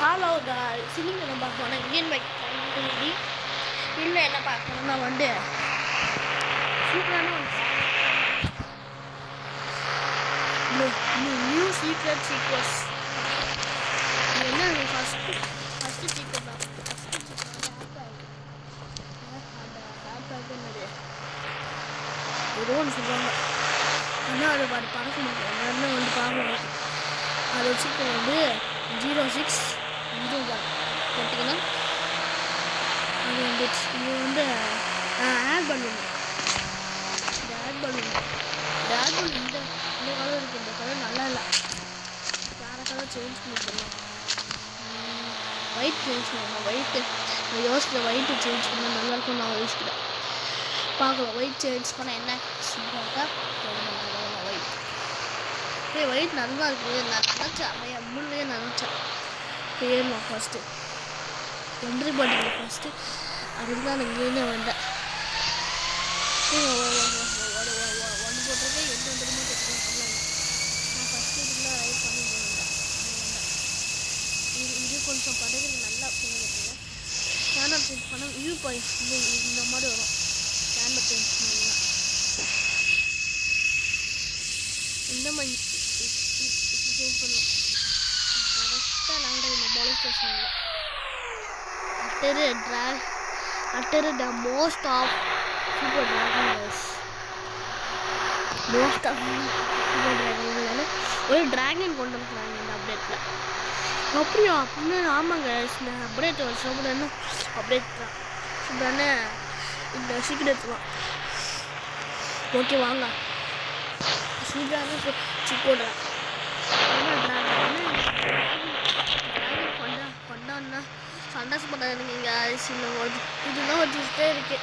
follow the ceiling நம்ம பார்க்கணும் Indian bike இல்லை என்ன பார்க்கணும்னா வந்து சூப்பரான நியூ சீக்ரெட் சீக்வஸ் என்ன ஃபஸ்ட்டு சீக்ரெட் தான் என்னது ஏதோ ஒன்று சொல்லுவாங்க ஆனால் அதை பறக்க முடியும் எல்லாருமே வந்து பார்க்கணும் அது சீக்கிரம் வந்து 0601 போட்டிங்கன்னா அது வந்துச்சு இது வந்து ஆட் பண்ணணும் இந்த ஆட் பண்ணணும் இந்த கலர் இருக்குது இந்த கலர் நல்லா இல்லை வேறு கலர் சேஞ்ச் பண்ணிக்கலாம் ஒயிட் சேஞ்ச் பண்ணலாம் ஒயிட்டு நான் யோசிக்கிறேன் ஒயிட்டு சேஞ்ச் பண்ணால் நல்லாயிருக்கும் நான் யோசிக்கிறேன் பார்க்கலாம் ஒயிட் சேஞ்ச் பண்ணால் என்ன சூப்பராக ஒயிட் ஒயிட் நல்லா இருக்குது நான் நினச்சேன் அவையா முன்னே நினச்சேன் ஏறணும் ஃபஸ்ட்டு என்ட்ரி பண்ணிங்க ஃபஸ்ட்டு அதுக்கு தான் நான் இங்கேருந்து வந்தேன் ஒன்று போட்டிருக்கேன் எந்த வந்துடுமோ கேட்டுருக்கேன் நான் ஃபஸ்ட்டு இதுலாம் ரைட் பண்ணி வந்தேன் இது கொஞ்சம் படகுக்கு நல்லா பண்ணிருக்கீங்க சேனல் சேஞ்ச் பண்ண வியூ பாயிண்ட் இந்த மாதிரி வரும் சேனல் சேஞ்ச் பண்ணிங்கன்னா இந்த மாதிரி சேஞ்ச் பண்ணுவோம் கரெக்டாக லேண்ட் போலீஸ் ஸ்டேஷனில் அட்டரு the most of super dragons most of super ட்ராகன்கள் ஒரு ட்ராகன் கொண்டு வந்துருக்காங்க இந்த அப்டேட்டில் அப்படியா அப்படின்னு ஆமாங்க அப்டேட் சூப்பரான அப்டேட் தான் சூப்பரான இந்த சீக்கிரத்து தான் ஓகே வாங்க சூப்பரான சிக்கோடுறேன் கொண்டான்னா சந்தோஷப்படாதுங்க இங்கே அரிசியில் போது இதெல்லாம் வச்சுக்கிட்டே இருக்கு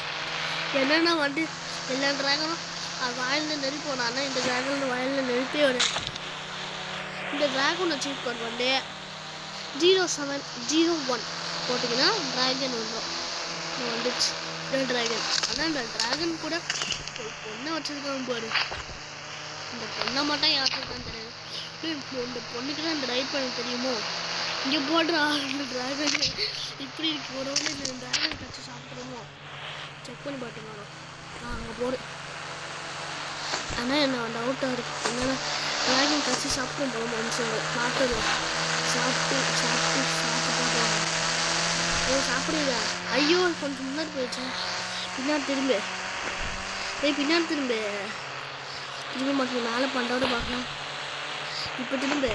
என்னென்னா வந்து எல்லா ட்ராகனும் அது வாயிலில் நெருப்போம் ஆனால் இந்த ட்ராகன் வாயிலில் நெருப்பே வரும் இந்த ட்ராகனை சீப் கோட் வந்து 0701 போட்டிங்கன்னா ட்ராகன் வந்துடும் வந்துச்சு ட்ராகன் ஆனால் இந்த ட்ராகன் கூட ஒரு பொண்ணை வச்சுருக்காங்க பாரு இந்த பொண்ணை மட்டும் யாருக்கான்னு தெரியாது இந்த பொண்ணுக்கு தான் இந்த ரைட் பண்ண தெரியுமோ இங்கே போடுறா இந்த ட்ராகன் இப்படி இருக்கு ஒரு இந்த ட்ராகன் கட்சி சாப்பிட்றோமோ செக் பண்ணி பார்த்து வரோம் அங்கே போடு ஆனால் என்ன டவுட்டாக இருக்குது என்னென்னா ட்ராகன் கட்சி சாப்பிட்டு போகும் மனுஷங்க சாப்பிடுவோம் சாப்பிட்டு போடுவாங்க ஏ சாப்பிடுவா ஐயோ கொஞ்சம் முன்னாடி போயிடுச்சேன் பின்னாடி திரும்ப மாட்டேன் மேலே பண்டாவோட பார்க்கலாம் இப்போ திரும்ப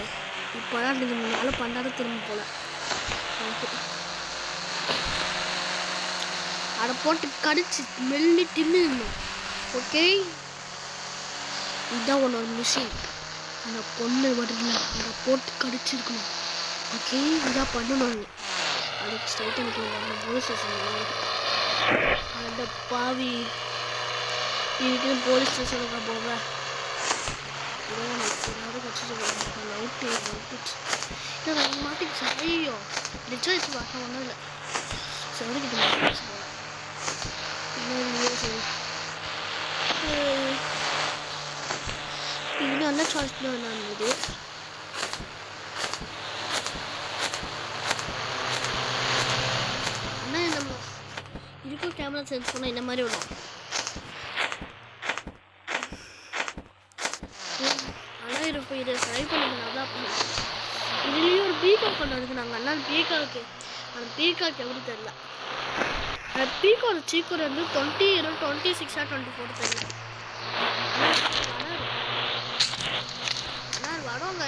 இப்போதான் மேலே பண்டாட திரும்ப போல அதை போட்டு கடிச்சு மெல்லி தின்னுடணும் ஓகே இதுதான் உன்னோட மிஷின் அந்த பொண்ணு வரல அதை போட்டு கடிச்சிருக்கணும் ஓகே இதான் பண்ணணும் அதுக்கு ஸ்ட்ரைட் எனக்கு அந்த போலீஸ் ஸ்டேஷன் அந்த பாவி இதுக்கு போலீஸ் ஸ்டேஷனுக்கு போவேன் மாட்டிக்கிச்சு ஐயோ டிச்சாச்சு பார்க்க ஒன்றும் இல்லை செவருக்கிட்ட மாட்டிக்கிச்சு இது நல்ல சாய்ஸ் தான் நான் இது ஆனால் நம்ம இதுக்கும் கேமரா சென்ஸ் பண்ணால் இந்த மாதிரி வரும் இப்போ இதை ட்ரை பண்ணுறது நல்லா பண்ணுவோம் இதுலேயும் ஒரு பீகாக் கொண்டு வந்துருக்குறாங்க அதனால் பீகாக்கு அந்த பீகாக் எப்படி தெரியல அந்த பீக்கோட சீக்கோட வந்து 26 or 24 தெரியல ஆனால் வரோங்க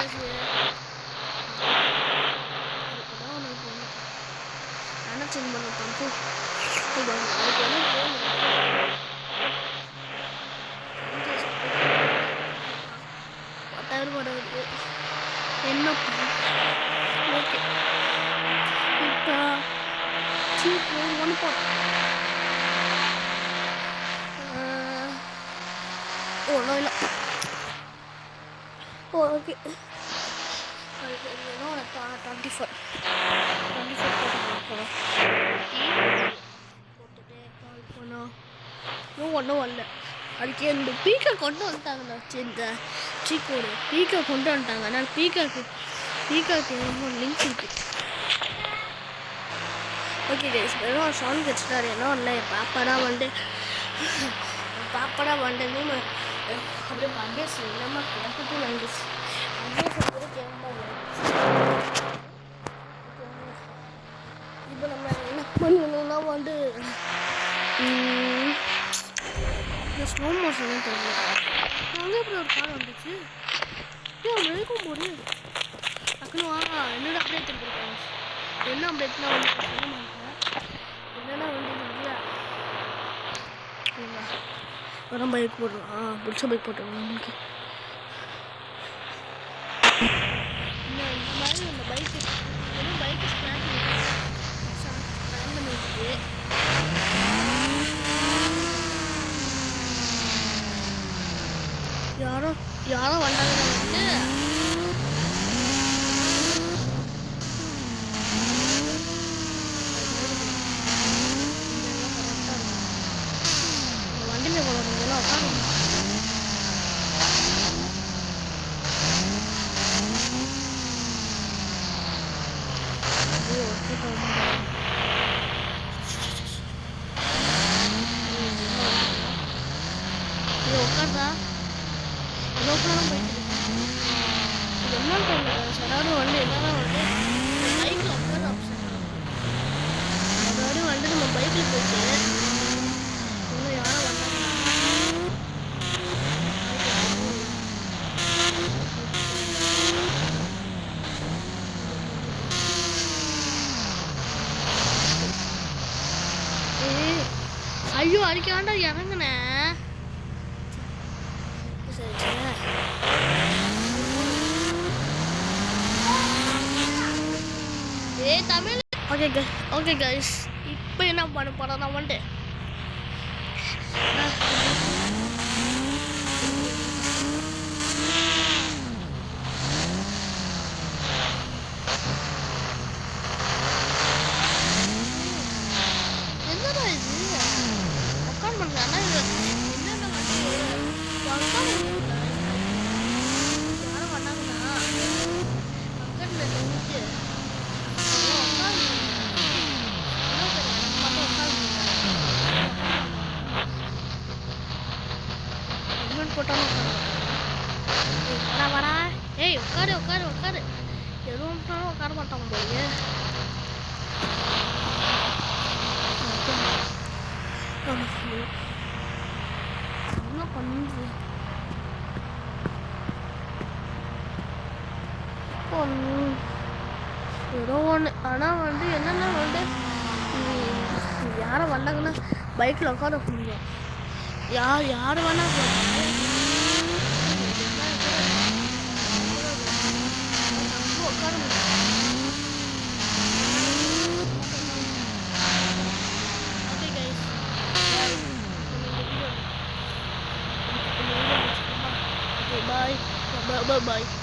நினச்சின் பண்ண தம்பு அதுக்கு வந்து வராது என்ன ஓகே இப்போ ஒன்று ஒன்றும் இல்லை ஓகே 24 போட்டுட்டு கால் பண்ணோம் ஒன்றும் வரல அதுக்கு இந்த பீக்கை கொண்டு வந்துட்டாங்கண்ணா இந்த சீக்கோடு பீக்கை கொண்டு வந்துட்டாங்க அதனால் பீக்காக்கு லிங்க் இருக்குது ஓகே கைஸ் வெறும் ஒரு சாங் வச்சுட்டாரு என்ன இல்லை பாப்பாடா வந்து நம்ம அப்படியே அட்வைஸ் இல்லாமல் கேட்கட்டும் நைன்டிஸ் அட்வைஸ் கூட கேட்க இப்போ நம்ம என்ன பண்ணணும்னா வந்து இந்த ஸ்லோ மோஷன் தெரியல அங்கே எப்படி ஒரு கார் வந்துச்சு ஏன் வரைக்கும் முடியும் டக்குனு வாங்க என்னோட அப்டேட் கொடுக்குறாங்க என்ன அப்டேட்னா வந்து சொல்ல மாட்டேன் என்னன்னா வந்து நிறையா வரம் பைக் போடுறோம் புடிச்ச பைக் போட்டுருவோம் நம்மளுக்கு இந்த மாதிரி அந்த பைக்கு வெறும் பைக்கு ஸ்டாண்ட் பண்ணிட்டு யாரோ வந்தாங்க வந்து வண்டியில் போகிறவங்கெல்லாம் உட்காந்து உட்காந்தா லோக்கலாக போயிட்டு இது என்ன பண்ணல சடாரு வந்து என்னன்னா வந்து பைக்கில் உட்காந்து ஆப்ஷன் அதாவது வந்து நம்ம பைக்கில் போயிட்டு இன்னும் யாரும் வந்தாங்க ஐயோ அடிக்காண்டா இறங்குனேன் தமிழ் ஓகே கைஸ் இப்போ என்ன பண்ண போறோம் நான் வந்துட்டு என்னடா இது உட்காந்து பண்ணுறாங்க என்னென்ன வந்து யாரும் பண்ணாங்கன்னா பக்கத்தில் நின்றுட்டு போட்டாலும் வரா ஏய் உட்காரு எதுவும் உட்கார மாட்டாங்க போய் என்ன பண்ணுது ஏதோ ஒன்று ஆனால் வந்து என்னென்னா வந்து யாரும் வந்தாங்கன்னா பைக்கில் உட்கார முடியும் யார் வேணா உட்கார முடியும் ஓகே கைஸ் பாய் பாய்